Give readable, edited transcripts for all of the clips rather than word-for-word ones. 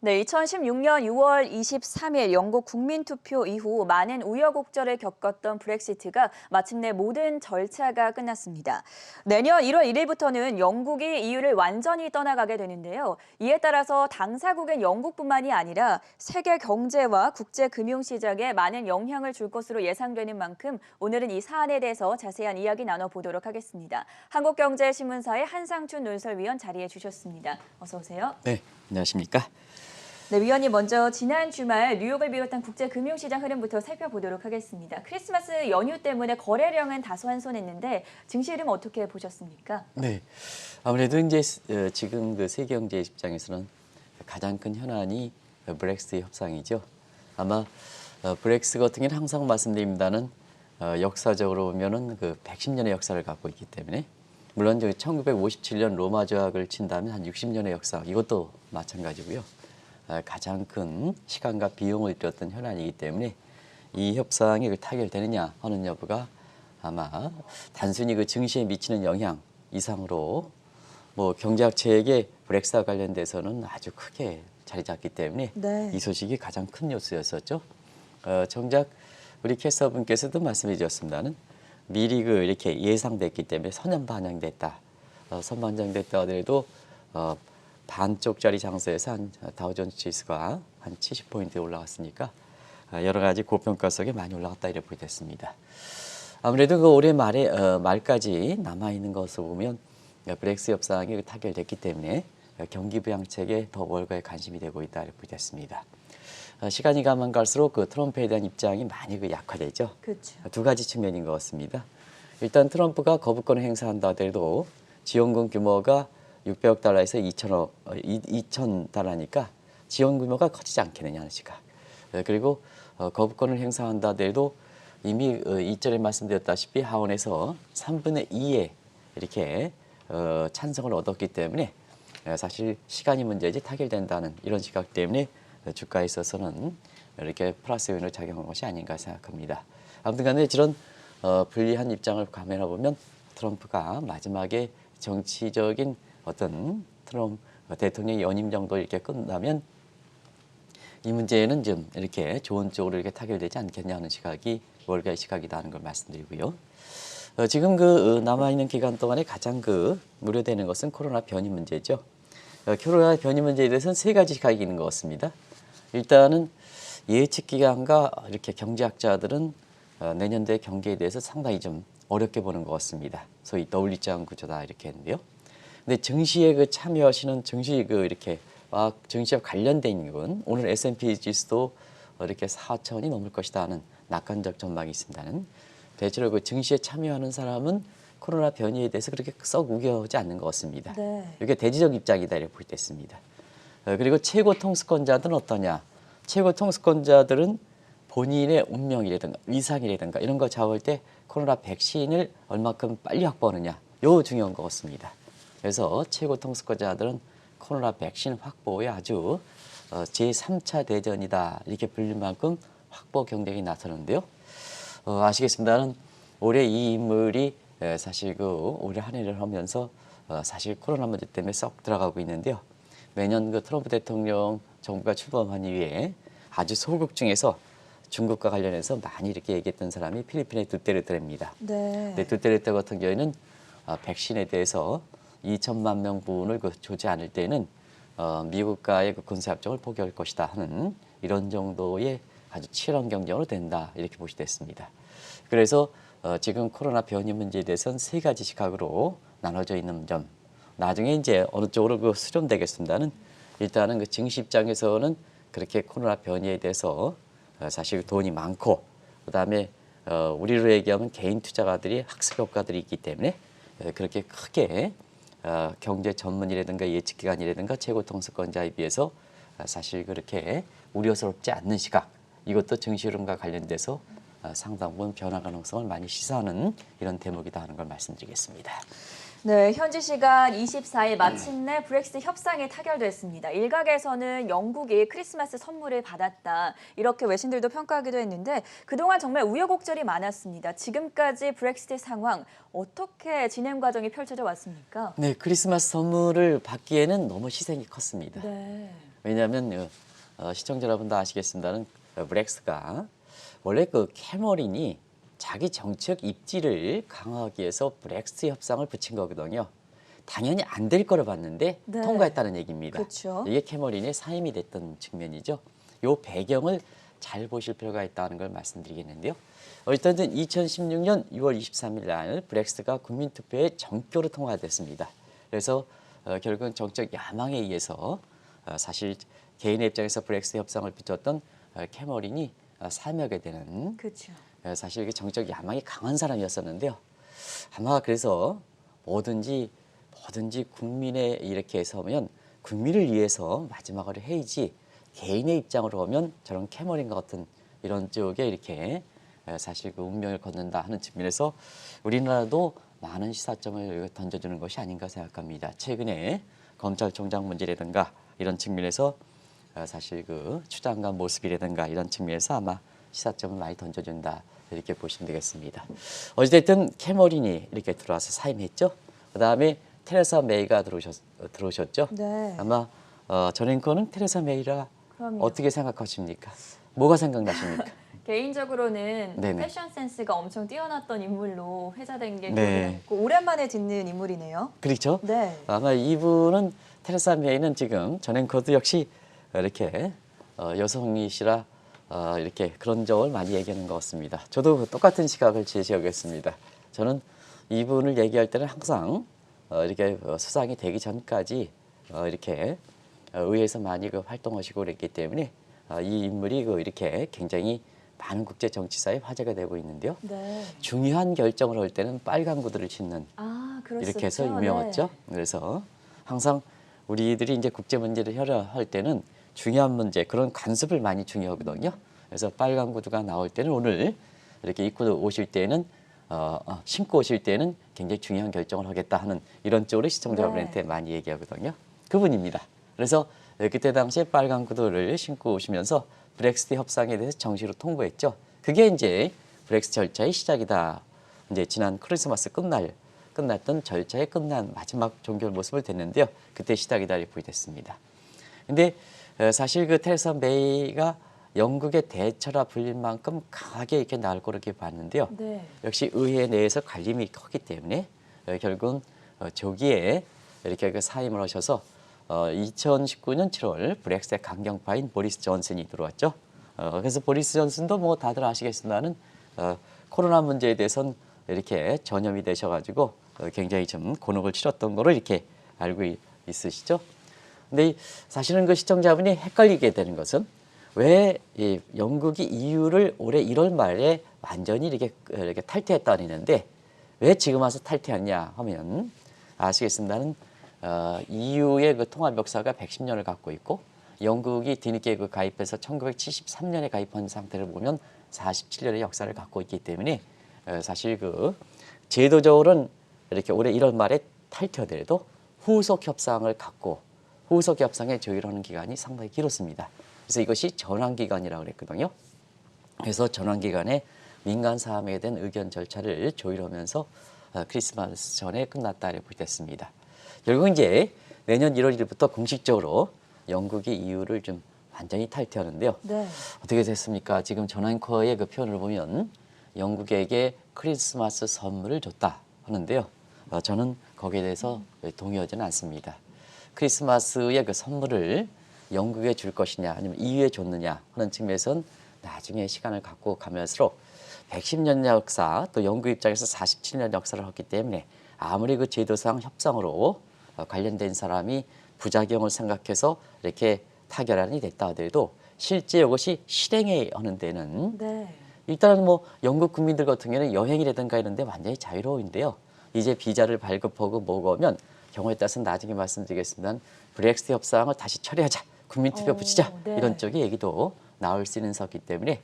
네, 2016년 6월 23일 영국 국민투표 이후 많은 우여곡절을 겪었던 브렉시트가 마침내 모든 절차가 끝났습니다. 내년 1월 1일부터는 영국이 EU를 완전히 떠나가게 되는데요. 이에 따라서 당사국인 영국뿐만이 아니라 세계 경제와 국제 금융시장에 많은 영향을 줄 것으로 예상되는 만큼 오늘은 이 사안에 대해서 자세한 이야기 나눠보도록 하겠습니다. 한국경제신문사의 한상춘 논설위원 자리해 주셨습니다. 어서 오세요. 네, 안녕하십니까? 네, 위원님 먼저 지난 주말 뉴욕을 비롯한 국제 금융시장 흐름부터 살펴보도록 하겠습니다. 크리스마스 연휴 때문에 거래량은 다소 한손했는데 증시 흐름 어떻게 보셨습니까? 네, 아무래도 이제 지금 그 세계 경제 입장에서는 가장 큰 현안이 브렉시트 협상이죠. 아마 브렉시트 같은 경우는 항상 말씀드립니다는 역사적으로 보면은 그 110년의 역사를 갖고 있기 때문에 물론 1957년 로마 조약을 친다면 한 60년의 역사 이것도 마찬가지고요. 가장 큰 시간과 비용을 들였던 현안이기 때문에 이 협상이 타결되느냐 하는 여부가 아마 단순히 그 증시에 미치는 영향 이상으로 뭐 경제학체에게 브렉시트와 관련돼서는 아주 크게 자리 잡기 때문에 네. 이 소식이 가장 큰 뉴스였었죠. 정작 우리 캐스터분께서도 말씀해 주셨습니다는 미리 이렇게 예상됐기 때문에 선반영됐다. 선반영됐다 하더라도 반쪽짜리 장세에서 한 다우존스 지수가 한 70포인트 올라갔으니까 여러 가지 고평가 속에 많이 올라갔다 이렇게 보게 됐습니다. 아무래도 그 올해 말까지 남아있는 것을 보면 브렉시트 협상이 타결됐기 때문에 경기 부양책에 더 월가에 관심이 되고 있다 이렇게 보게 됐습니다. 시간이 가면 갈수록 그 트럼프에 대한 입장이 많이 약화되죠. 그렇죠. 두 가지 측면인 것 같습니다. 일단 트럼프가 거부권을 행사한다 하더라도 지원금 규모가 600억 달러에서 2천 달러니까 지원 규모가 커지지 않겠느냐 하는 시각. 그리고 거부권을 행사한다 하더라도 이미 이전에 말씀드렸다시피 하원에서 3분의 2에 이렇게 찬성을 얻었기 때문에 사실 시간이 문제지 타결된다는 이런 시각 때문에 주가에 있어서는 이렇게 플러스 요인을 작용한 것이 아닌가 생각합니다. 아무튼 간에 이런 불리한 입장을 감안해 보면 트럼프가 마지막에 정치적인 어떤 트럼프 대통령의 연임 정도 이렇게 끝나면 이 문제는 좀 이렇게 좋은 쪽으로 이렇게 타결되지 않겠냐 하는 시각이 월가의 시각이다 하는 걸 말씀드리고요. 지금 남아있는 기간 동안에 가장 우려되는 것은 코로나 변이 문제죠. 코로나 변이 문제에 대해서는 세 가지 시각이 있는 것 같습니다. 일단은 예측 기관과 이렇게 경제학자들은 내년도의 경기에 대해서 상당히 좀 어렵게 보는 것 같습니다. 소위 W자형 구조다 이렇게 했는데요. 근데 증시에 참여하시는 이렇게 증시와 관련된 있는 건 오늘 S&P 지수도 이렇게 4천이 넘을 것이다 하는 낙관적 전망이 있습니다는 대체로 증시에 참여하는 사람은 코로나 변이에 대해서 그렇게 썩 우겨하지 않는 것 같습니다. 네. 이게 대지적 입장이다 이렇게 볼 때 있습니다. 그리고 최고 통수권자들은 어떠냐? 최고 통수권자들은 본인의 운명이라든가 위상이라든가 이런 거 잡을 때 코로나 백신을 얼마큼 빨리 확보하느냐 요 중요한 것 같습니다. 그래서 최고 통수권자들은 코로나 백신 확보에 아주 제3차 대전이다 이렇게 불릴 만큼 확보 경쟁이 나서는데요. 아시겠습니다는 올해 이 인물이 사실 올해 한 해를 하면서 사실 코로나 문제 때문에 썩 들어가고 있는데요. 매년 트럼프 대통령 정부가 출범한 이후에 아주 소극 중에서 중국과 관련해서 많이 이렇게 얘기했던 사람이 필리핀의 두테르테입니다. 네. 두테르테 같은 경우에는 백신에 대해서 2천만 명분을 조지 않을 때는 미국과의 군사협정을 포기할 것이다 하는 이런 정도의 아주 치열한 경쟁으로 된다 이렇게 보시됐습니다. 그래서 지금 코로나 변이 문제에 대해서는 세 가지 시각으로 나눠져 있는 점. 나중에 이제 어느 쪽으로 수렴되겠습니다는 일단은 증시 입장에서는 그렇게 코로나 변이에 대해서 사실 돈이 많고 그다음에 우리로 얘기하면 개인 투자가들이 학습 효과들이 있기 때문에 그렇게 크게 경제 전문이라든가 예측기관이라든가 최고 통수권자에 비해서 사실 그렇게 우려스럽지 않는 시각 이것도 증시 흐름과 관련돼서 상당 부분 변화 가능성을 많이 시사하는 이런 대목이다 하는 걸 말씀드리겠습니다. 네, 현지 시간 24일 마침내 브렉시트 협상이 타결됐습니다. 일각에서는 영국이 크리스마스 선물을 받았다. 이렇게 외신들도 평가하기도 했는데 그동안 정말 우여곡절이 많았습니다. 지금까지 브렉시트 상황 어떻게 진행 과정이 펼쳐져 왔습니까? 네, 크리스마스 선물을 받기에는 너무 희생이 컸습니다. 네. 왜냐하면 시청자 여러분도 아시겠습니다는 브렉스가 원래 그 캐머린이 자기 정책 입지를 강화하기 위해서 브렉시트 협상을 붙인 거거든요. 당연히 안 될 거로 봤는데 네. 통과했다는 얘기입니다. 그렇죠. 이게 캐머린의 사임이 됐던 측면이죠. 이 배경을 잘 보실 필요가 있다는 걸 말씀드리겠는데요. 일단은 2016년 6월 23일 날 브렉시트가 국민투표에 전교로 통과됐습니다. 그래서 결국은 정책 야망에 의해서 사실 개인의 입장에서 브렉시트 협상을 비췄던 캐머린이 사임하게 되는 그렇죠. 사실 이게 정책 야망이 강한 사람이었었는데요. 아마 그래서 뭐든지 국민에 이렇게 서면 국민을 위해서 마지막으로 해야지 개인의 입장으로 보면 저런 캐머린 같은 이런 쪽에 이렇게 사실 그 운명을 걷는다 하는 측면에서 우리나라도 많은 시사점을 던져주는 것이 아닌가 생각합니다. 최근에 검찰총장 문제라든가 이런 측면에서 사실 그 추장관 모습이라든가 이런 측면에서 아마 시사점을 많이 던져준다 이렇게 보시면 되겠습니다. 어찌됐든 캐머린이 이렇게 들어와서 사임했죠. 그다음에 테레사 메이가 들어오셨죠. 네. 아마 전 앵커는 테레사 메이라 그럼요. 어떻게 생각하십니까? 뭐가 생각나십니까? 개인적으로는 네네. 패션 센스가 엄청 뛰어났던 인물로 회자된 게 네. 기억이 남고 오랜만에 듣는 인물이네요. 그렇죠. 네. 아마 이분은 테레사 메이는 지금 전 앵커도 역시 이렇게 여성이시라 이렇게 그런 점을 많이 얘기하는 것 같습니다. 저도 똑같은 시각을 제시하겠습니다. 저는 이분을 얘기할 때는 항상 이렇게 수상이 되기 전까지 이렇게 의회에서 많이 그 활동하시고 그랬기 때문에 이 인물이 이렇게 굉장히 많은 국제 정치사에 화제가 되고 있는데요. 네. 중요한 결정을 할 때는 빨간 구두를 신는 아, 그렇죠. 이렇게 해서 유명했죠. 그래서 항상 우리들이 이제 국제 문제를 협의할 때는 중요한 문제 그런 간섭을 많이 중요하거든요. 그래서 빨간 구두가 나올 때는 오늘 이렇게 입고 오실 때는 신고 오실 때는 굉장히 중요한 결정을 하겠다 하는 이런 쪽으로 시청자분한테 많이 얘기하거든요. 그분입니다. 그래서 그때 당시에 빨간 구두를 신고 오시면서 브렉시트 협상에 대해서 정식으로 통보했죠. 그게 이제 브렉시트 절차의 시작이다. 이제 지난 크리스마스 끝났던 절차에 끝난 마지막 종결 모습을 댔는데요. 그때 시작이다 이렇게 됐습니다. 근데 사실 그 테레사 메이가 영국의 대처라 불릴 만큼 강하게 이렇게 나올 거로 이렇게 봤는데요. 네. 역시 의회 내에서 갈림이 컸기 때문에 결국은 조기에 이렇게 그 사임을 하셔서 2019년 7월 브렉시트 강경파인 보리스 존슨이 들어왔죠. 그래서 보리스 존슨도 뭐 다들 아시겠지만은 코로나 문제에 대해서는 이렇게 전염이 되셔가지고 굉장히 좀 곤혹을 치렀던 거로 이렇게 알고 있으시죠. 근데 사실은 그 시청자분이 헷갈리게 되는 것은 왜 이 영국이 EU를 올해 1월 말에 완전히 이렇게 탈퇴했다 그러는데 왜 지금 와서 탈퇴했냐 하면 아시겠습니다는 EU의 그 통합 역사가 110년을 갖고 있고 영국이 뒤늦게 그 가입해서 1973년에 가입한 상태를 보면 47년의 역사를 갖고 있기 때문에 사실 그 제도적으로는 이렇게 올해 1월 말에 탈퇴하더라도 후속 협상을 갖고 후속 협상에 조율하는 기간이 상당히 길었습니다. 그래서 이것이 전환 기간이라고 그랬거든요. 그래서 전환 기간에 민간 사람에 대한 의견 절차를 조율하면서 크리스마스 전에 끝났다 이렇게 됐습니다. 결국 이제 내년 1월 1일부터 공식적으로 영국이 EU를 좀 완전히 탈퇴하는데요. 네. 어떻게 됐습니까? 지금 전 앵커의 그 표현을 보면 영국에게 크리스마스 선물을 줬다 하는데요. 저는 거기에 대해서 동의하지는 않습니다. 크리스마스의 그 선물을 영국에 줄 것이냐 아니면 EU에 줬느냐 하는 측면에서는 나중에 시간을 갖고 가면서 110년 역사 또 영국 입장에서 47년 역사를 했기 때문에 아무리 그 제도상 협상으로 관련된 사람이 부작용을 생각해서 이렇게 타결안이 됐다 하더라도 실제 이것이 실행에 하는 데는 네. 일단은 뭐 영국 국민들 같은 경우는 여행이라든가 이런 데 완전히 자유로운데요. 이제 비자를 발급하고 뭐고 하면 경우에 따라서는 나중에 말씀드리겠습니다. 브렉시트 협상을 다시 처리하자. 국민투표 붙이자. 네. 이런 쪽의 얘기도 나올 수 있는 서기 때문에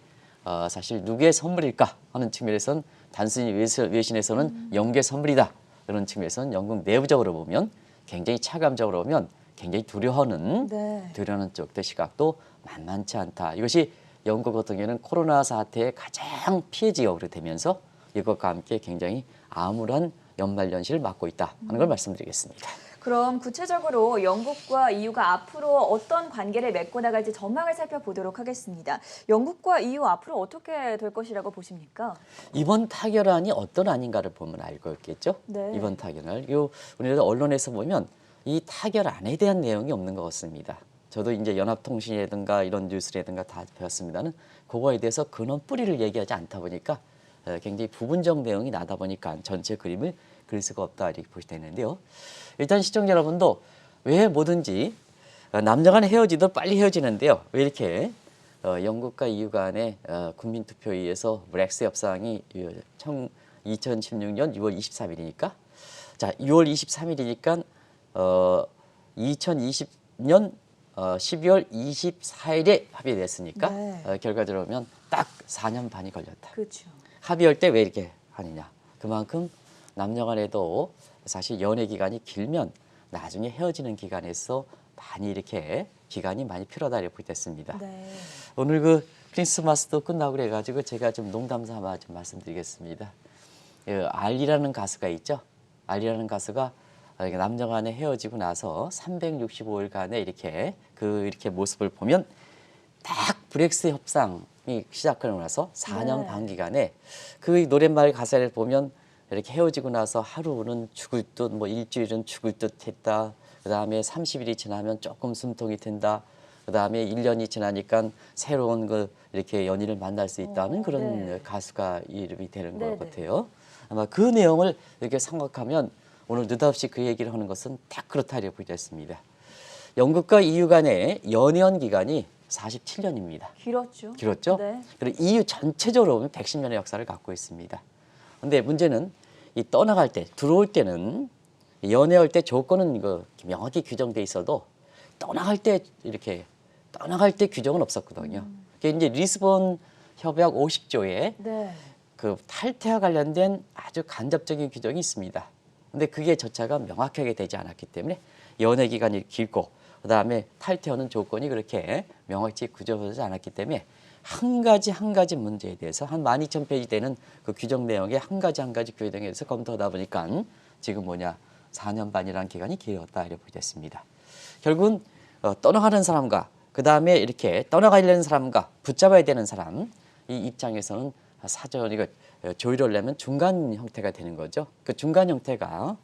사실 누구의 선물일까 하는 측면에서는 단순히 외신에서는 영국의 선물이다. 그런 측면에서는 영국 내부적으로 보면 굉장히 차감적으로 보면 굉장히 두려워하는 쪽의 시각도 만만치 않다. 이것이 영국 같은 경우는 코로나 사태의 가장 피해 지역으로 되면서 이것과 함께 굉장히 암울한 연말연시를 맞고 있다 하는 걸 말씀드리겠습니다. 그럼 구체적으로 영국과 EU가 앞으로 어떤 관계를 맺고 나갈지 전망을 살펴보도록 하겠습니다. 영국과 EU 앞으로 어떻게 될 것이라고 보십니까? 이번 타결안이 어떤 안인가를 보면 알고 있겠죠. 네. 이번 타결을 우리나라 언론에서 보면 이 타결안에 대한 내용이 없는 것 같습니다. 저도 이제 연합통신이라든가 이런 뉴스라든가 다 배웠습니다는 그거에 대해서 근원 뿌리를 얘기하지 않다 보니까 굉장히 부분적 내용이 나다 보니까 전체 그림을 그릴 수가 없다 이렇게 보시되는데요. 일단 시청자 여러분도 왜 뭐든지 남녀 간에 헤어지도 빨리 헤어지는데요. 왜 이렇게 영국과 EU 간의 국민투표에 의해서 브렉시트 협상이 2016년 6월 23일이니까 자 6월 23일이니까 2020년 12월 24일에 합의됐으니까 네. 결과적으로 보면 딱 4년 반이 걸렸다. 그렇죠. 합의할 때 왜 이렇게 하느냐. 그만큼 남녀 간에도 사실 연애 기간이 길면 나중에 헤어지는 기간에서 많이 이렇게 기간이 많이 필요하다 이렇게 됐습니다. 네. 오늘 그 크리스마스도 끝나고 그래가지고 제가 좀 농담 삼아 좀 말씀드리겠습니다. 알리라는 가수가 있죠. 알리라는 가수가 남녀 간에 헤어지고 나서 365일간의 이렇게 모습을 보면 딱 브렉시트 협상이 시작하고 나서 4년 네. 반 기간에 그 노랫말 가사를 보면 이렇게 헤어지고 나서 하루는 죽을 듯 뭐 일주일은 죽을 듯 했다. 그다음에 30일이 지나면 조금 숨통이 든다. 그다음에 1년이 지나니까 새로운 그 이렇게 연인을 만날 수 있다는 그런 네. 가수가 이름이 되는 네네. 것 같아요. 아마 그 내용을 이렇게 생각하면 오늘 느닷없이 그 얘기를 하는 것은 딱 그렇다고 보겠습니다. 영국과 EU 간의 연연 기간이 47년입니다. 길었죠. 길었죠? 네. 그리고 EU 전체적으로 보면 110년의 역사를 갖고 있습니다. 그런데 문제는 이 떠나갈 때, 들어올 때는 연애할 때 조건은 이거 명확히 규정돼 있어도 떠나갈 때 규정은 없었거든요. 그게 이제 리스본 협약 50조에 네. 그 탈퇴와 관련된 아주 간접적인 규정이 있습니다. 근데 그게 절차가 명확하게 되지 않았기 때문에 연애 기간이 길고 그다음에 탈퇴하는 조건이 그렇게 명확히 구조되지 않았기 때문에 한 가지 문제에 대해서 한 12,000페이지 되는 그 규정 내용의 한 가지 규정에 대해서 검토하다 보니까 지금 4년 반이라는 기간이 길었다 이렇게 보겠습니다. 결국은 떠나가는 사람과 그다음에 이렇게 떠나가려는 사람과 붙잡아야 되는 사람 이 입장에서는 사전 이거 조율을 내면 중간 형태가 되는 거죠. 그 중간 형태가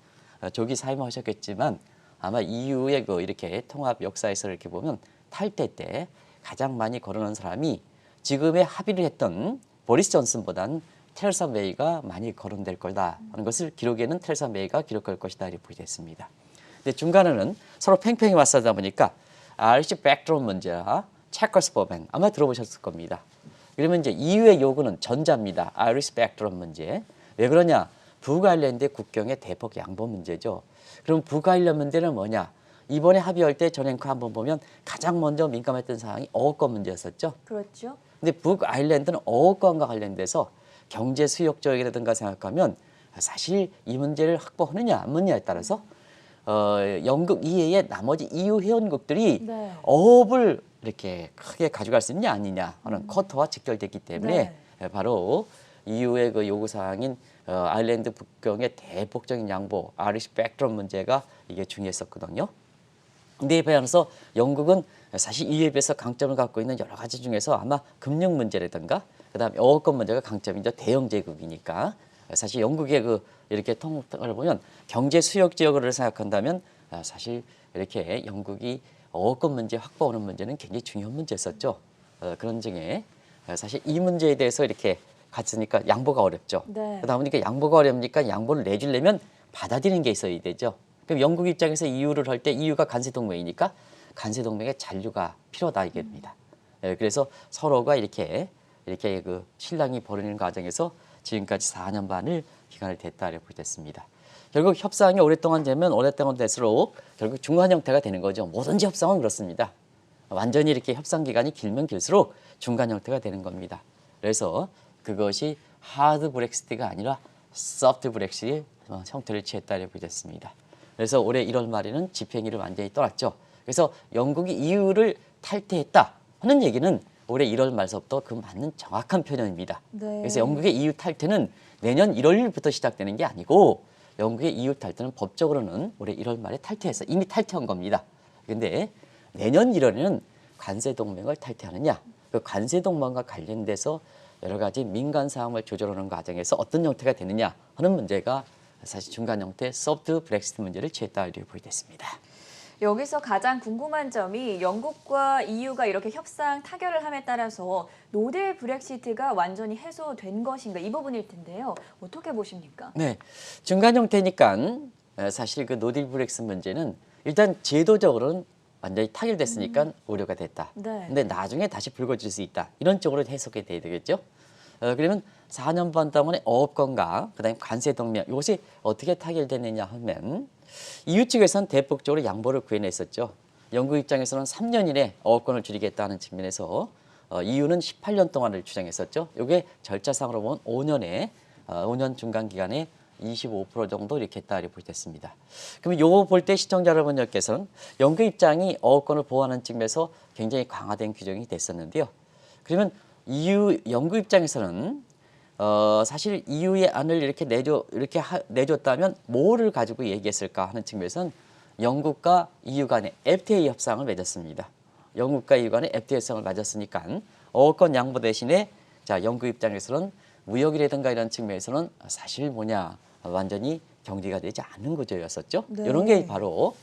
조기 사임하셨겠지만 아마 EU의 그 이렇게 통합 역사에서 이렇게 보면 탈퇴 때 가장 많이 거론한 사람이 지금의 합의를 했던 보리스 존슨보다는 테레사 메이가 많이 거론될 거다 하는 것을 기록에는 테레사 메이가 기록할 것이다 이렇게 보겠습니다. 근데 중간에는 서로 팽팽히 맞서다 보니까 아이리시 백드론 문제와 체커스 법안 아마 들어보셨을 겁니다. 그러면 이제 EU의 요구는 전자입니다. 아이리시 백드론 문제. 왜 그러냐? 북아일랜드 국경의 대폭 양보 문제죠. 그럼 북아일랜드 문제는 뭐냐? 이번에 합의할 때 전행크 한번 보면 가장 먼저 민감했던 사항이 어업권 문제였었죠. 그렇죠. 근데 북아일랜드는 어업권과 관련돼서 경제 수역 조약이라든가 생각하면 사실 이 문제를 확보하느냐 안 하느냐에 따라서 영국 이외의 나머지 EU 회원국들이 네. 어업을 이렇게 크게 가져갈 수 있느냐 아니냐 하는 쿼터와 직결됐기 때문에 바로 EU의 그 요구사항인 아일랜드 북경의 대폭적인 양보, 아이리시 백드론 문제가 이게 중요했었거든요. 근데 이에 반해서 영국은 사실 EU에 비해서 강점을 갖고 있는 여러 가지 중에서 아마 금융 문제라든가 그다음에 어업권 문제가 강점이죠. 대영 제국이니까 사실 영국의 그 이렇게 통틀을 보면 경제 수역 지역을 생각한다면 사실 이렇게 영국이 어업권 문제 확보하는 문제는 굉장히 중요한 문제였었죠. 그런 중에 사실 이 문제에 대해서 이렇게 갔으니까 양보가 어렵죠. 네. 그러다 보니까 양보가 어렵니까 양보를 내주려면 받아들이는 게 있어야 되죠. 그럼 영국 입장에서 EU를 할 때 EU가 간세 동맹이니까 간세 동맹의 잔류가 필요하다 이게입니다. 그래서 서로가 이렇게 그 신랑이 벌이는 과정에서 지금까지 4년 반을 기간을 댔다 이렇게 됐습니다. 결국 협상이 오랫동안 될수록 결국 중간 형태가 되는 거죠. 뭐든지 협상은 그렇습니다. 완전히 이렇게 협상 기간이 길면 길수록 중간 형태가 되는 겁니다. 그래서 그것이 하드 브렉시트가 아니라 소프트 브렉시트의 형태를 취했다 이렇게 됐습니다. 그래서 올해 1월 말에는 집행일을 완전히 떠났죠. 그래서 영국이 EU를 탈퇴했다 하는 얘기는 올해 1월 말서부터 그 맞는 정확한 표현입니다. 네. 그래서 영국의 EU 탈퇴는 내년 1월 1일부터 시작되는 게 아니고 영국의 EU 탈퇴는 법적으로는 올해 1월 말에 탈퇴해서 이미 탈퇴한 겁니다. 근데 내년 1월에는 관세 동맹을 탈퇴하느냐, 그 관세 동맹과 관련돼서 여러 가지 민간 사항을 조절하는 과정에서 어떤 형태가 되느냐 하는 문제가 사실 중간 형태 소프트 브렉시트 문제를 취했다 이렇게 보이겠습니다. 여기서 가장 궁금한 점이 영국과 EU가 이렇게 협상 타결을 함에 따라서 노딜 브렉시트가 완전히 해소된 것인가 이 부분일 텐데요. 어떻게 보십니까? 네, 중간 형태니까 사실 그 노딜 브렉시트 문제는 일단 제도적으로는 완전히 타결됐으니까 우려가 됐다. 네. 근데 나중에 다시 불거질 수 있다. 이런 쪽으로 해석이 돼야 되겠죠. 그러면 4년 반 동안의 어업권과 그다음에 관세 동맹 이것이 어떻게 타결되느냐 하면 EU 측에서는 대폭적으로 양보를 구해냈었죠. 영국 입장에서는 3년 이내 어업권을 줄이겠다는 측면에서 EU는 18년 동안을 주장했었죠. 이게 절차상으로 보면 5년 중간 기간에 25% 정도 이렇게 했다 이렇게 보겠습니다. 그럼 요거 볼 때 시청자 여러분들께서는 영국 입장이 어업권을 보호하는 측면에서 굉장히 강화된 규정이 됐었는데요. 그러면 영국 입장에서는 사실 EU의 안을 이렇게 내줬다면 뭐를 가지고 얘기했을까 하는 측면에서는 영국과 EU 간의 FTA 협상을 맺었습니다. 영국과 EU 간의 FTA 협상을 맺었으니까 어업권 양보 대신에 자 영국 입장에서는 무역이라든가 이런 측면에서는 사실 뭐냐 완전히 경제가 되지 않는 구조였었죠. 네. 이런 게 바로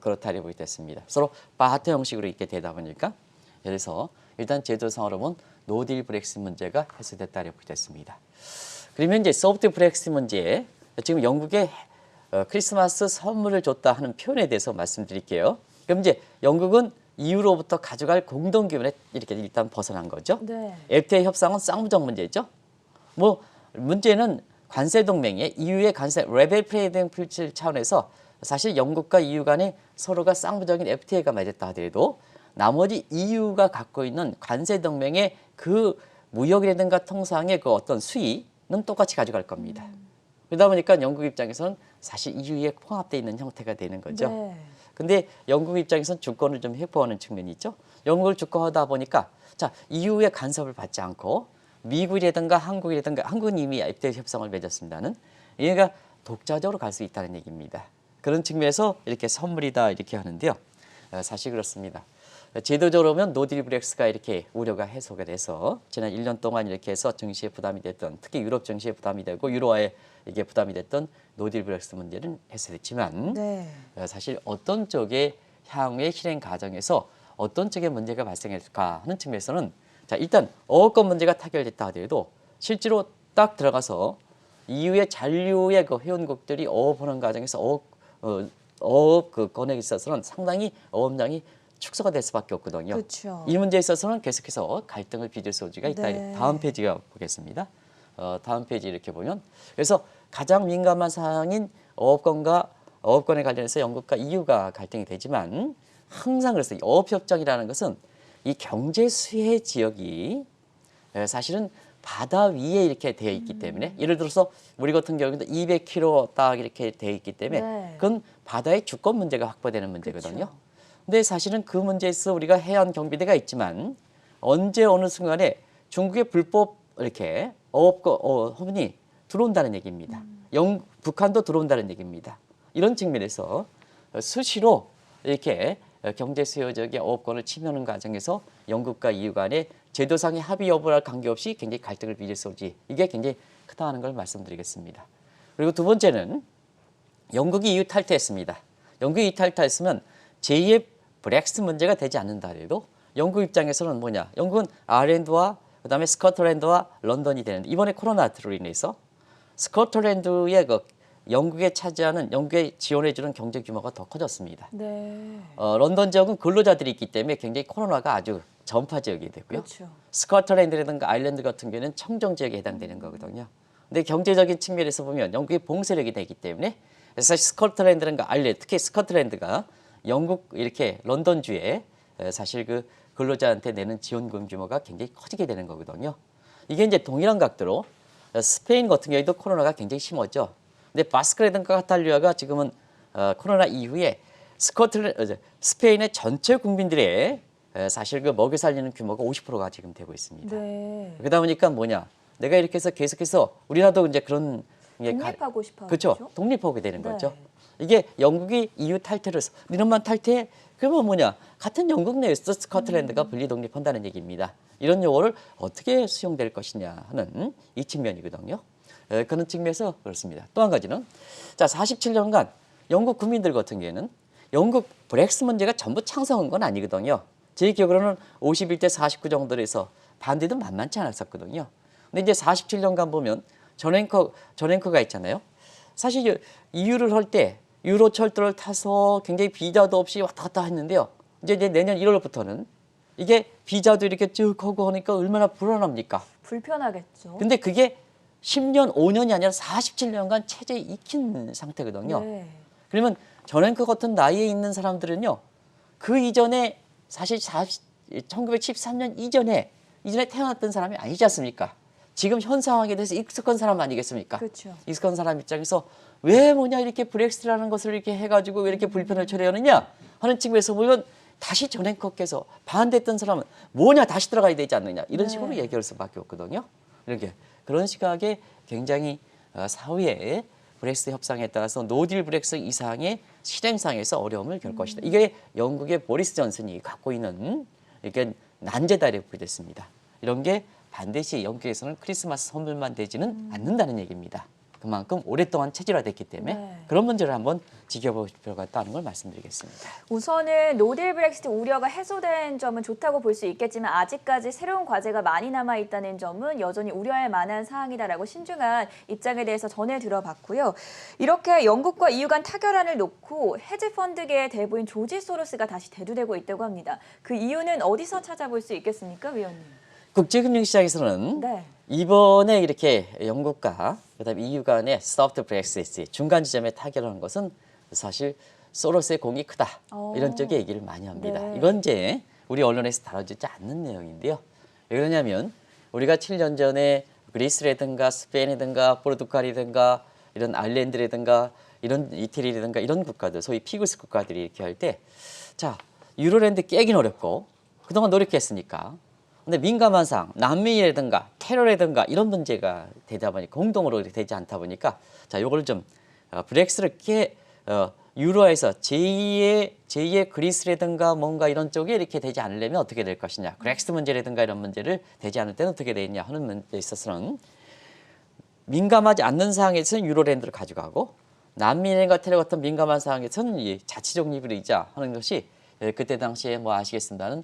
그렇다고 보겠습니다. 서로 바하트 형식으로 있게 되다 보니까 그래서 일단 제도상으로 보면 노딜 브렉시트 문제가 해소됐다고 보겠습니다. 그러면 이제 소프트 브렉시트 문제 지금 영국에 크리스마스 선물을 줬다 하는 표현에 대해서 말씀드릴게요. 그럼 이제 영국은 EU로부터 가져갈 공동 기준에 이렇게 일단 벗어난 거죠. 네. FTA 협상은 쌍무적 문제죠. 뭐 문제는 관세 동맹에 EU의 관세 레벨 플레이잉 필드 차원에서 사실 영국과 EU 간에 서로가 쌍무적인 FTA가 맺었다 하더라도 나머지 EU가 갖고 있는 관세 동맹의 그 무역이라든가 통상의 그 어떤 수위는 똑같이 가져갈 겁니다. 그러다 보니까 영국 입장에서는 사실 EU에 포함되어 있는 형태가 되는 거죠. 네. 근데 영국 입장에서는 주권을 좀 회복하는 측면이 있죠. 영국을 주권하다 보니까 자 EU의 간섭을 받지 않고 미국이라든가 한국은 이미 FTA 협상을 맺었습니다는 얘가 독자적으로 갈 수 있다는 얘기입니다. 그런 측면에서 이렇게 선물이다 이렇게 하는데요. 사실 그렇습니다. 제도적으로 보면 노딜 브렉시트가 이렇게 우려가 해소가 돼서 지난 1년 동안 이렇게 해서 증시에 부담이 됐던 특히 유럽 증시에 부담이 되고 유로화에 이게 부담이 됐던 노딜 브렉시트 문제는 해소됐지만 네. 사실 어떤 쪽의 향후의 실행 과정에서 어떤 쪽의 문제가 발생할까 하는 측면에서는 자 일단 어업권 문제가 타결됐다 하더라도 실제로 딱 들어가서 EU의 잔류의 그 회원국들이 어업하는 과정에서 어업 그 건에 있어서는 상당히 어업량이 축소가 될 수밖에 없거든요. 그렇죠. 이 문제에 있어서는 계속해서 갈등을 빚을 소지가 있다. 네. 다음 페이지가 보겠습니다. 다음 페이지 이렇게 보면 그래서 가장 민감한 사항인 어업권에 관련해서 영국과 EU가 갈등이 되지만 항상 그랬어요. 어업협정이라는 것은 이 경제 수혜 지역이 사실은 바다 위에 이렇게 되어 있기 때문에 예를 들어서 우리 같은 경우에도 200km 딱 이렇게 되어 있기 때문에 네. 그건 바다의 주권 문제가 확보되는 문제거든요. 그쵸. 근데 사실은 그 문제에서 우리가 해안 경비대가 있지만 언제 어느 순간에 중국의 불법 이렇게 허문이 들어온다는 얘기입니다. 북한도 들어온다는 얘기입니다. 이런 측면에서 수시로 이렇게 경제 수요적인 어업권을 침해하는 과정에서 영국과 EU 간의 제도상의 합의 여부와 관계없이 굉장히 갈등을 빚을 소지 이게 굉장히 크다는 걸 말씀드리겠습니다. 그리고 두 번째는 영국이 EU 탈퇴했습니다. 영국이 EU 탈퇴했으면 제2의 브렉시트 문제가 되지 않는다 해도 영국 입장에서는 뭐냐? 영국은 아일랜드와 그다음에 스코틀랜드와 런던이 되는데 이번에 코로나19로 인해서 스코틀랜드의 그 영국에 차지하는 영국에 지원해주는 경제 규모가 더 커졌습니다. 네. 런던 지역은 근로자들이 있기 때문에 굉장히 코로나가 아주 전파 지역이 되고요. 그렇죠. 스코틀랜드라든가 아일랜드 같은 경우에는 청정 지역에 해당되는 거거든요. 근데 경제적인 측면에서 보면 영국의 봉쇄력이 되기 때문에 사실 스코틀랜드라든가 아일랜드, 특히 스코틀랜드가 영국 이렇게 런던주에 사실 그 근로자한테 내는 지원금 규모가 굉장히 커지게 되는 거거든요. 이게 이제 동일한 각도로 스페인 같은 경우에도 코로나가 굉장히 심했죠. 근데 바스크라든가 카탈루아가 지금은 코로나 이후에 스페인의 전체 국민들의 사실 그 먹여 살리는 규모가 50%가 지금 되고 있습니다. 네. 그러다 보니까 뭐냐? 내가 이렇게 해서 계속해서 우리나라도 이제 그런 이게 독립하고 싶어 그렇죠. 하죠? 독립하게 되는 네. 거죠. 이게 영국이 EU 탈퇴를 해서 이런만 탈퇴 그러면 뭐냐 같은 영국 내에서 스코틀랜드가 분리 독립한다는 얘기입니다. 이런 용어를 어떻게 수용될 것이냐 하는 이 측면이거든요. 그런 측면에서 그렇습니다. 또 한 가지는 자 47년간 영국 국민들 같은 경우에는 영국 브렉스 문제가 전부 창성한 건 아니거든요. 제 기억으로는 51대 49 정도로 해서 반대도 만만치 않았었거든요. 근데 이제 47년간 보면 존 앵커가 있잖아요. 사실 EU를 할 때 유로 철도를 타서 굉장히 비자도 없이 왔다 갔다 했는데요. 이제 내년 1월부터는 이게 비자도 이렇게 쭉 하고 하니까 얼마나 불안합니까? 불편하겠죠. 근데 그게 10년, 5년이 아니라 47년간 체제에 익힌 상태거든요. 네. 그러면 존 앵커 같은 나이에 있는 사람들은요. 그 이전에 사실 1973년 이전에 태어났던 사람이 아니지 않습니까? 지금 현 상황에 대해서 익숙한 사람 아니겠습니까? 그렇죠. 익숙한 사람 입장에서 왜 뭐냐 이렇게 브렉시트라는 것을 이렇게 해가지고 왜 이렇게 불편을 초래하느냐 하는 측면에서 보면 다시 존 앵커께서 반대했던 사람은 뭐냐 다시 들어가야 되지 않느냐 이런 식으로 얘기할 수밖에 없거든요. 이렇게 그런 시각에 굉장히 사후에 브렉시트 협상에 따라서 노딜 브렉시트 이상의 실행상에서 어려움을 겪을 것이다. 이게 영국의 보리스 존슨이 갖고 있는 이렇게 난제다 이렇게 보겠습니다. 이런 게 반드시 영국에서는 크리스마스 선물만 되지는 않는다는 얘기입니다. 그만큼 오랫동안 체질화됐기 때문에 네. 그런 문제를 한번 지켜볼 필요가 있다는 걸 말씀드리겠습니다. 우선은 노딜 브렉시트 우려가 해소된 점은 좋다고 볼 수 있겠지만 아직까지 새로운 과제가 많이 남아있다는 점은 여전히 우려할 만한 사항이다라고 신중한 입장에 대해서 전해 들어봤고요. 이렇게 영국과 EU 간 타결안을 놓고 헤지펀드계의 대부인 조지 소로스가 다시 대두되고 있다고 합니다. 그 이유는 어디서 찾아볼 수 있겠습니까, 위원님? 국제금융시장에서는 네. 이번에 이렇게 영국과 그다음에 EU 간의 소프트 브렉시트 중간 지점에 타결하는 것은 사실 소로스의 공이 크다 이런 쪽의 얘기를 많이 합니다. 네. 이건 이제 우리 언론에서 다뤄지지 않는 내용인데요. 왜 그러냐면 우리가 7년 전에 그리스라든가 스페인이든가 포르투갈이든가 이런 아일랜드라든가 이런 이태리라든가 이런 국가들 소위 피그스 국가들이 이렇게 할 때 자 유로랜드 깨긴 어렵고 그동안 노력했으니까 근데 민감한 사항, 난민이라든가 테러라든가 이런 문제가 되다 보니까 공동으로 되지 않다 보니까 자, 요걸 좀 브렉스를 유로에서 제2의 그리스라든가 뭔가 이런 쪽에 이렇게 되지 않으려면 어떻게 될 것이냐. 브렉스 문제라든가 이런 문제를 되지 않을 때는 어떻게 되느냐 하는 문제에 있어서는 민감하지 않는 사항에서는 유로랜드를 가져가고 난민과 테러 같은 민감한 사항에서는 이 자치 독립을 의자 하는 것이 그때 당시에 뭐 아시겠습니다는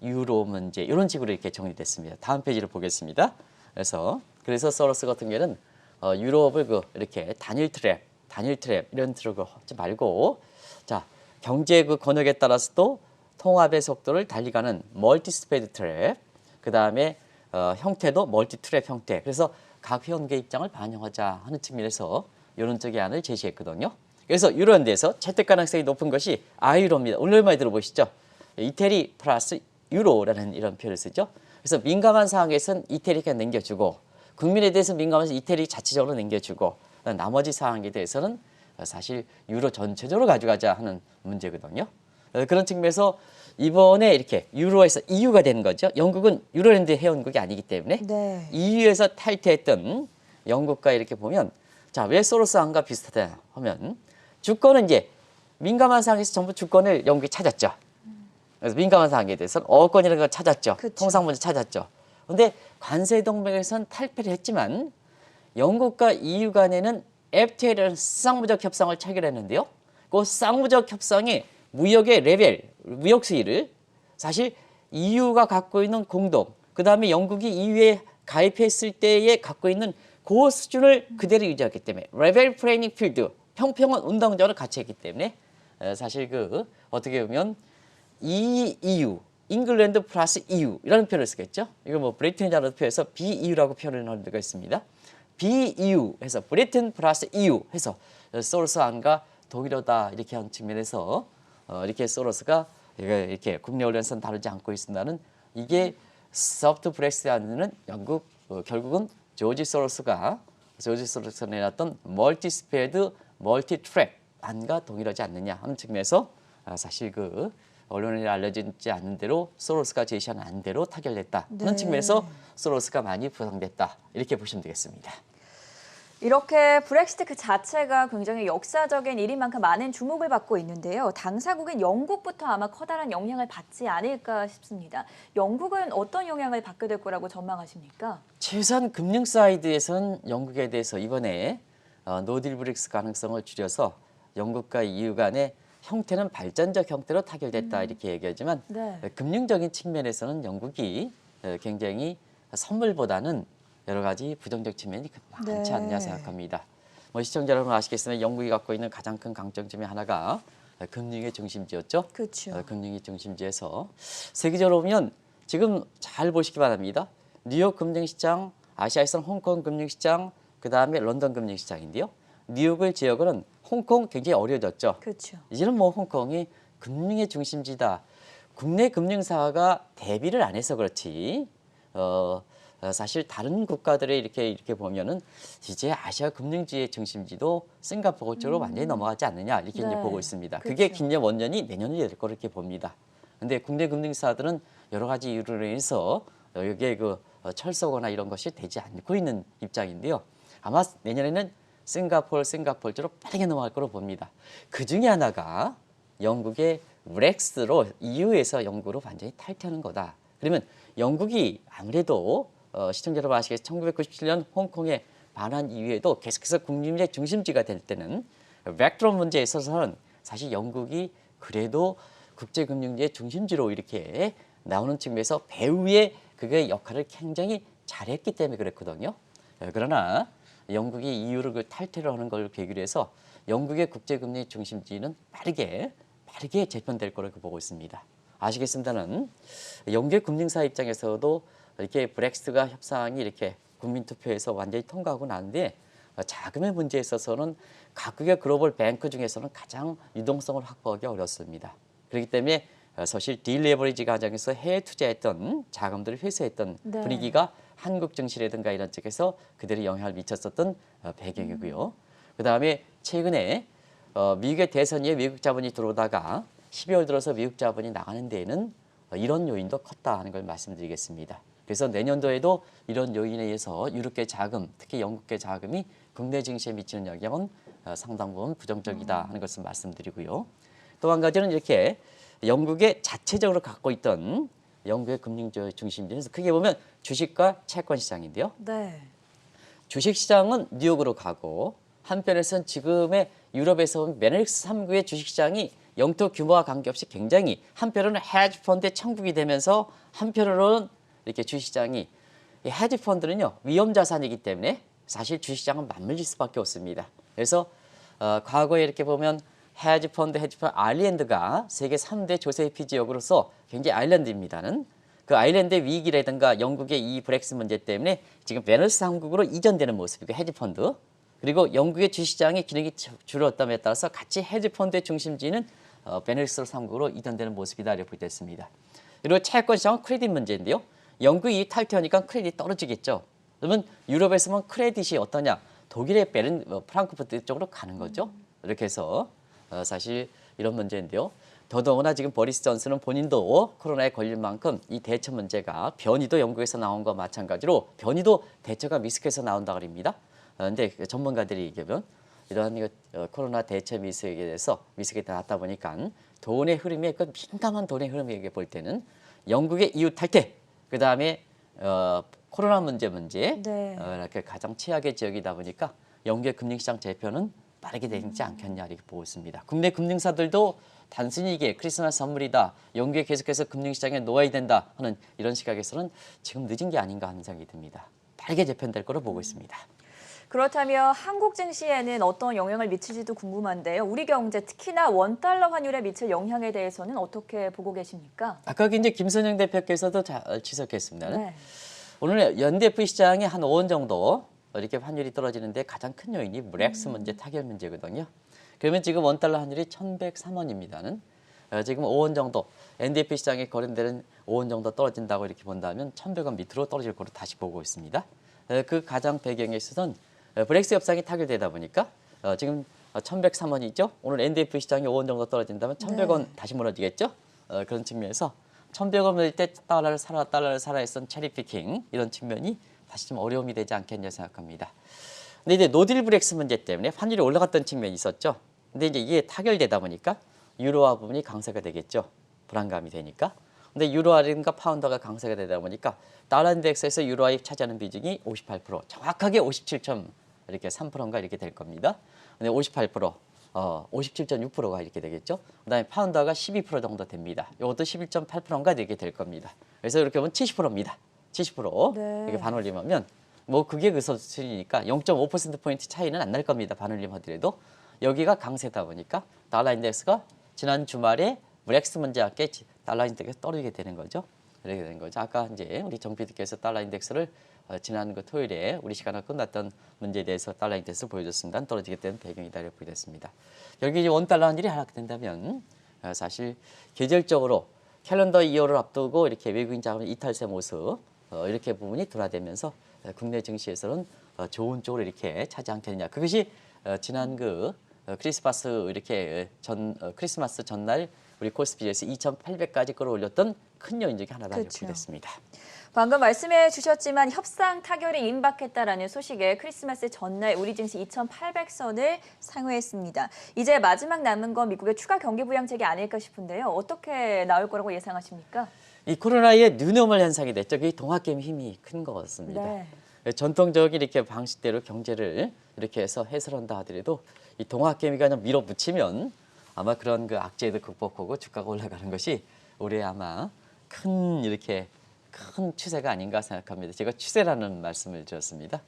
유로 문제 이런 식으로 이렇게 정리됐습니다. 다음 페이지를 보겠습니다. 그래서 소로스 같은 경우에는 유럽을 이렇게 단일 트랩 이런 트랩을 하지 말고 자 경제 권역에 따라서도 통합의 속도를 달리 가는 멀티 스페이드 트랩 그 다음에 형태도 멀티 트랩 형태 그래서 각 회원국의 입장을 반영하자 하는 측면에서 이런 쪽의 안을 제시했거든요. 그래서 유로랜드에서 채택 가능성이 높은 것이 아유로입니다. 오늘 많이 들어보시죠. 이태리 플러스 유로라는 이런 표현을 쓰죠. 그래서 민감한 사항에서는 이태리가 남겨주고 국민에 대해서 민감해서 이태리 자체적으로 남겨주고 나머지 사항에 대해서는 사실 유로 전체적으로 가져가자 하는 문제거든요. 그런 측면에서 이번에 이렇게 유로에서 EU가 되는 거죠. 영국은 유로랜드 회원국이 아니기 때문에 네. EU에서 탈퇴했던 영국과 이렇게 보면 자, 왜 소로스안과 비슷하다 하면 주권은 이제 민감한 사항에서 전부 주권을 영국이 찾았죠. 그래서 민감한 사항에 대해서는 어권이라는 걸 찾았죠. 그쵸. 통상 문제 찾았죠. 그런데 관세 동맹에서는 탈피를 했지만 영국과 EU 간에는 FTA라는 쌍무적 협상을 체결했는데요. 그 쌍무적 협상의 무역의 레벨, 무역 수위를 사실 EU가 갖고 있는 공동, 그 다음에 영국이 EU에 가입했을 때에 갖고 있는 그 수준을 그대로 유지했기 때문에 레벨 플레이닝 필드, 평평한 운동장을 같이 했기 때문에 사실 어떻게 보면 EU, 잉글랜드 플러스 EU 이라는 표현을 쓰겠죠. 이거 뭐 브리튼이라는 표현에서 BEU라고 표현을 하는 데가 있습니다. BEU 해서 브리튼 플러스 EU 해서 소로스안과 독일어다 이렇게 한 측면에서 이렇게 소로스가 이렇게 국내 언론에서는 다루지 않고 있습니다는 이게 소프트 브렉시트는 영국 결국은 조지 소로스가 내놨던 멀티 스페드 멀티 트랙 안과 동일하지 않느냐 하는 측면에서 사실 언론에 알려지지 않는 대로 소로스가 제시한 안대로 타결됐다 하는 네. 측면에서 소로스가 많이 부상됐다 이렇게 보시면 되겠습니다. 이렇게 브렉시트 그 자체가 굉장히 역사적인 일인 만큼 많은 주목을 받고 있는데요. 당사국인 영국부터 아마 커다란 영향을 받지 않을까 싶습니다. 영국은 어떤 영향을 받게 될 거라고 전망하십니까? 최소한 금융 사이드에서는 영국에 대해서 이번에 노딜 브릭스 가능성을 줄여서 영국과 EU 간의 형태는 발전적 형태로 타결됐다 이렇게 얘기하지만 네. 금융적인 측면에서는 영국이 굉장히 선물보다는 여러 가지 부정적 측면이 많지 않냐 생각합니다. 뭐 시청자 여러분 아시겠지만 영국이 갖고 있는 가장 큰 강점 중에 하나가 금융의 중심지였죠. 그렇죠. 금융의 중심지에서 세계적으로 보면 지금 잘 보시기 바랍니다. 뉴욕 금융시장, 아시아에서는 홍콩 금융시장, 그다음에 런던 금융시장인데요. 뉴욕을 지역으로는 홍콩 굉장히 어려워졌죠. 그렇죠. 이제는 뭐 홍콩이 금융의 중심지다. 국내 금융사가 대비를 안 해서 그렇지. 사실 다른 국가들의 이렇게 보면은 이제 아시아 금융지의 중심지도 싱가포르 쪽으로 완전히 넘어가지 않느냐 이렇게 이제 보고 있습니다. 그게 그렇죠. 긴년 원년이 내년이 될 거로 이렇게 봅니다. 근데 국내 금융사들은 여러 가지 이유로 인해서 여기에 철수거나 이런 것이 되지 않고 있는 입장인데요. 아마 내년에는 싱가포르 쪽으로 빠르게 넘어갈 거로 봅니다. 그 중에 하나가 영국의 브렉시트로 EU에서 영국으로 완전히 탈퇴하는 거다. 그러면 영국이 아무래도 시청자 여러분 아시겠지만 1997년 홍콩에 반환 이후에도 계속해서 국민의 중심지가 될 때는 벡터 문제에 있어서는 사실 영국이 그래도 국제금융지의 중심지로 이렇게 나오는 측면에서 배후의 그의 역할을 굉장히 잘했기 때문에 그랬거든요. 그러나 영국이 EU를 탈퇴를 하는 걸 계기로 해서 영국의 국제금융 중심지는 빠르게 재편될 거라고 보고 있습니다. 아시겠습니다는 영국의 금융사 입장에서도 이렇게 브렉시트가 협상이 이렇게 국민투표에서 완전히 통과하고 나는데 자금의 문제에 있어서는 각국의 글로벌 뱅크 중에서는 가장 유동성을 확보하기 어렵습니다. 그렇기 때문에 사실 딜레버리지 과정에서 해외 투자했던 자금들을 회수했던 분위기가 한국 증시라든가 이런 쪽에서 그들이 영향을 미쳤었던 배경이고요. 그다음에 최근에 미국의 대선 이후에 미국 자본이 들어오다가 12월 들어서 미국 자본이 나가는 데에는 이런 요인도 컸다 하는 걸 말씀드리겠습니다. 그래서 내년도에도 이런 요인에 의해서 유럽계 자금, 특히 영국계 자금이 국내 증시에 미치는 영향은 상당 부분 부정적이다 하는 것을 말씀드리고요. 또 한 가지는 이렇게 영국의 자체적으로 갖고 있던 영국의 금융 중심지는 크게 보면 주식과 채권 시장인데요. 네. 주식 시장은 뉴욕으로 가고 한편에서는 지금의 유럽에서 온 베네룩스 3국의 주식 시장이 영토 규모와 관계없이 굉장히 한편으로는 헤지 펀드의 천국이 되면서 한편으로는 이렇게 주식 시장이 헤지 펀드는요 위험 자산이기 때문에 사실 주식 시장은 맞물릴 수밖에 없습니다. 그래서 과거에 이렇게 보면 헤지 펀드 아일랜드가 세계 3대 조세 회피 지역으로서 굉장히 아일랜드입니다는 그 아일랜드의 위기라든가 영국의 이 브렉시트 문제 때문에 지금 베네룩스 3국으로 이전되는 모습이고 헤지 펀드 그리고 영국의 주시장의 기능이 줄었다에 따라서 같이 헤지 펀드의 중심지는 베네룩스 3국으로 이전되는 모습이다 이렇게 보겠습니다. 그리고 채권 시장은 크레딧 문제인데요. 영국이 탈퇴하니까 크레딧이 떨어지겠죠. 그러면 유럽에서 보면 크레딧이 어떠냐? 독일의 프랑크푸르트 쪽으로 가는 거죠. 이렇게 해서 사실 이런 문제인데요. 더더구나 지금 보리스 존슨은 본인도 코로나에 걸릴 만큼 이 대처 문제가 변이도 영국에서 나온 것과 마찬가지로 변이도 대처가 미숙해서 나온다 그럽니다. 그런데 전문가들이 얘기하면 이러한 코로나 대처 미숙에 대해서 미숙이 나왔다 보니까 돈의 흐름에 그 민감한 돈의 흐름에 볼 때는 영국의 EU 탈퇴 그 다음에 코로나 문제 이렇게 가장 최악의 지역이다 보니까 영국의 금융시장 재편은 빠르게 되지 않겠냐 이렇게 보고 있습니다. 국내 금융사들도 단순히 이게 크리스마스 선물이다. 영국에 계속해서 금융시장에 놓아야 된다 하는 이런 시각에서는 지금 늦은 게 아닌가 하는 생각이 듭니다. 빠르게 재편될 거로 보고 있습니다. 그렇다면 한국 증시에는 어떤 영향을 미칠지도 궁금한데요. 우리 경제 특히나 원달러 환율에 미칠 영향에 대해서는 어떻게 보고 계십니까? 아까 이제 김선영 대표께서도 잘 지적했습니다. 네. 오늘 연대프 시장이 한 5원 정도 이렇게 환율이 떨어지는데 가장 큰 요인이 브렉시트 문제 타결 문제거든요. 그러면 지금 원달러 환율이 1,103원입니다는 지금 5원 정도 NDF 시장에 거래되는 5원 정도 떨어진다고 이렇게 본다면 1,100원 밑으로 떨어질 거로 다시 보고 있습니다. 그 가장 배경에 있어서는 브렉시트 협상이 타결되다 보니까 지금 1,103원이죠. 오늘 NDF 시장이 5원 정도 떨어진다면 1,100원 다시 무너지겠죠. 그런 측면에서 1,100원 될 때 달러를 사라 했던 체리피킹 이런 측면이 다시 좀 어려움이 되지 않겠냐 생각합니다. 근데 이제 노딜 브렉스 문제 때문에 환율이 올라갔던 측면이 있었죠. 근데 이제 이게 타결되다 보니까 유로화 부분이 강세가 되겠죠. 불안감이 되니까. 근데 유로화든가 파운드가 강세가 되다 보니까 달러 인덱스에서 유로화이 차지하는 비중이 58%, 정확하게 57점 이렇게 3%인가 이렇게 될 겁니다. 근데 58%, 57.6%가 이렇게 되겠죠. 그다음에 파운드가 12% 정도 됩니다. 이것도 11.8%인가 이렇게 될 겁니다. 그래서 이렇게 보면 70%입니다. 70% 네. 이렇게 반올림하면 뭐 그게 그 수준이니까 0.5%포인트 차이는 안 날 겁니다. 반올림 하더라도 여기가 강세다 보니까 달러 인덱스가 지난 주말에 브렉시트 문제와 함께 달러 인덱스가 떨어지게 되는 거죠. 이렇게 되는 거죠. 아까 이제 우리 정 PD께서 달러 인덱스를 지난 그 토요일에 우리 시간을 끝났던 문제에 대해서 달러 인덱스를 보여줬습니다. 떨어지게 된 배경이다 이렇게 보여졌습니다. 여기 이제 원달러 환율이 하락된다면 사실 계절적으로 캘린더 이어를 앞두고 이렇게 외국인 자금 이탈세 모습 이렇게 부분이 둔화되면서 국내 증시에서는 좋은 쪽으로 이렇게 차지 않겠느냐. 그것이 지난 그 크리스마스 이렇게 크리스마스 전날 우리 코스피에서 2,800까지 끌어올렸던 큰 요인 중에 하나다 이렇게 그렇죠. 됐습니다. 방금 말씀해 주셨지만 협상 타결이 임박했다라는 소식에 크리스마스 전날 우리 증시 2,800선을 상회했습니다. 이제 마지막 남은 건 미국의 추가 경기 부양책이 아닐까 싶은데요. 어떻게 나올 거라고 예상하십니까? 이 코로나의 뉴노멀 현상이 됐죠. 그게 동학개미 힘이 큰 것 같습니다. 네. 전통적인 이렇게 방식대로 경제를 이렇게 해서 해설한다 하더라도 이 동학개미가 그냥 밀어붙이면 아마 그런 그 악재도 극복하고 주가가 올라가는 것이 올해 아마 큰 이렇게 큰 추세가 아닌가 생각합니다. 제가 추세라는 말씀을 드렸습니다.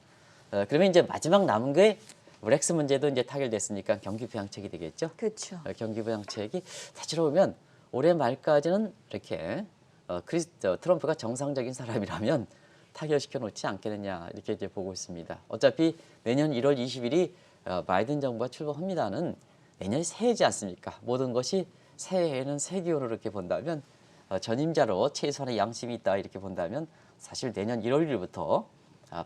그러면 이제 마지막 남은 게 브렉스 문제도 이제 타결됐으니까 경기 부양책이 되겠죠. 그렇죠. 경기 부양책이 대체로 보면 올해 말까지는 이렇게 트럼프가 정상적인 사람이라면 타결시켜 놓지 않겠느냐 이렇게 이제 보고 있습니다. 어차피 내년 1월 20일이 바이든 정부가 출범합니다는 내년이 새해지 않습니까? 모든 것이 새해에는 새기운으로 이렇게 본다면 전임자로 최소한의 양심이 있다 이렇게 본다면 사실 내년 1월 1일부터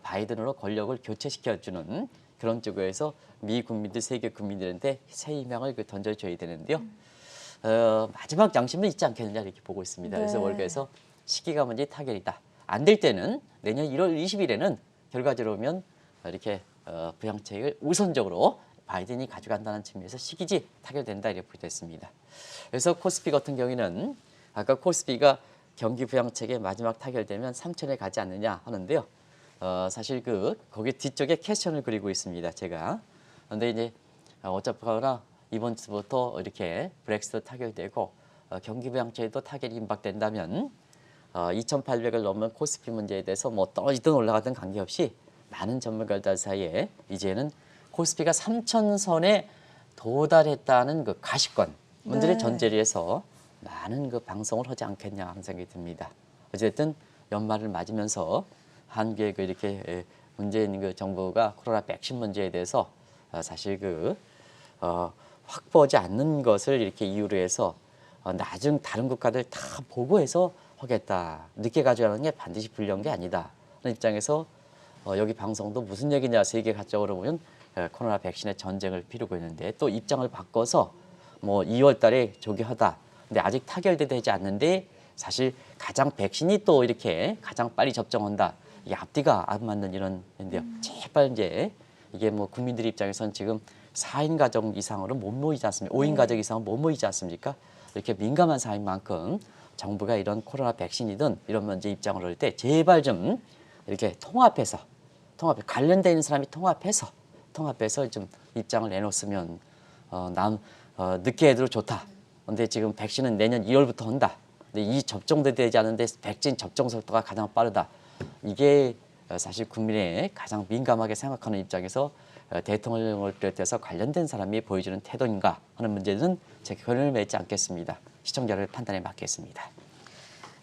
바이든으로 권력을 교체시켜주는 그런 쪽에서 미 국민들, 세계 국민들한테 새 희망을 던져줘야 되는데요. 마지막 양심은 있지 않겠느냐 이렇게 보고 있습니다. 네. 그래서 월가에서 시기가 문제 타결이다. 안 될 때는 내년 1월 20일에는 결과적으로 보면 이렇게 부양책을 우선적으로 바이든이 가져간다는 측면에서 시기지 타결된다 이렇게 보여졌습니다. 그래서 코스피 같은 경우에는 아까 코스피가 경기 부양책의 마지막 타결되면 3천에 가지 않느냐 하는데요. 사실 거기 뒤쪽에 캐션을 그리고 있습니다. 제가. 그런데 이제 어차피나 이번 주부터 이렇게 브렉시트 타결되고 경기 부양책도 타결이 임박된다면 2,800을 넘은 코스피 문제에 대해서 뭐 떨어지든 올라가든 관계없이 많은 전문가들 사이에 이제는 코스피가 3,000선에 도달했다는 그 가시권 문제를 네. 전제로 해서 많은 그 방송을 하지 않겠냐 하는 생각이 듭니다. 어쨌든 연말을 맞으면서 한국의 이렇게 문재인 그 정부가 코로나 백신 문제에 대해서 사실 확보하지 않는 것을 이렇게 이유로 해서 나중 다른 국가들 다 보고해서 하겠다. 늦게 가져가는 게 반드시 불리한 게 아니다. 하는 입장에서 여기 방송도 무슨 얘기냐 세계 가적으로 보면 코로나 백신의 전쟁을 피우고 있는데 또 입장을 바꿔서 뭐 2월 달에 조기하다. 근데 아직 타결되지 않는데 사실 가장 백신이 또 이렇게 가장 빨리 접종한다. 이게 앞뒤가 안 맞는 이런 인데요. 제발 이제 이게 뭐 국민들 입장에서는 지금 4인 가족 이상으로 못 모이지 않습니까? 5인 가족 이상은 못 모이지 않습니까? 이렇게 민감한 사안인 만큼 정부가 이런 코로나 백신이든 이런 문제 입장을 할 때 제발 좀 이렇게 통합해서 관련돼 있는 사람이 통합해서 좀 입장을 내놓으면 늦게 해도 좋다. 근데 지금 백신은 내년 2월부터 한다. 근데 이 접종도 되지 않은데 백신 접종 속도가 가장 빠르다. 이게 사실 국민의 가장 민감하게 생각하는 입장에서 대통령을 비롯해서 관련된 사람이 보여주는 태도인가 하는 문제는 제가 결론을 맺지 않겠습니다. 시청자를 판단에 맡겠습니다.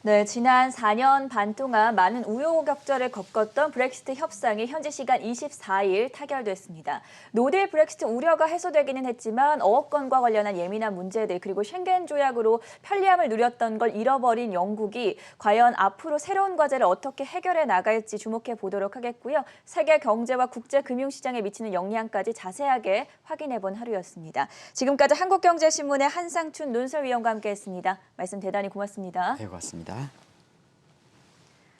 네, 지난 4년 반 동안 많은 우여곡절을 겪었던 브렉시트 협상이 현지 시간 24일 타결됐습니다. 노딜 브렉시트 우려가 해소되기는 했지만 어업권과 관련한 예민한 문제들 그리고 쉥겐 조약으로 편리함을 누렸던 걸 잃어버린 영국이 과연 앞으로 새로운 과제를 어떻게 해결해 나갈지 주목해 보도록 하겠고요. 세계 경제와 국제 금융시장에 미치는 영향까지 자세하게 확인해 본 하루였습니다. 지금까지 한국경제신문의 한상춘 논설위원과 함께했습니다. 말씀 대단히 고맙습니다. 네, 고맙습니다.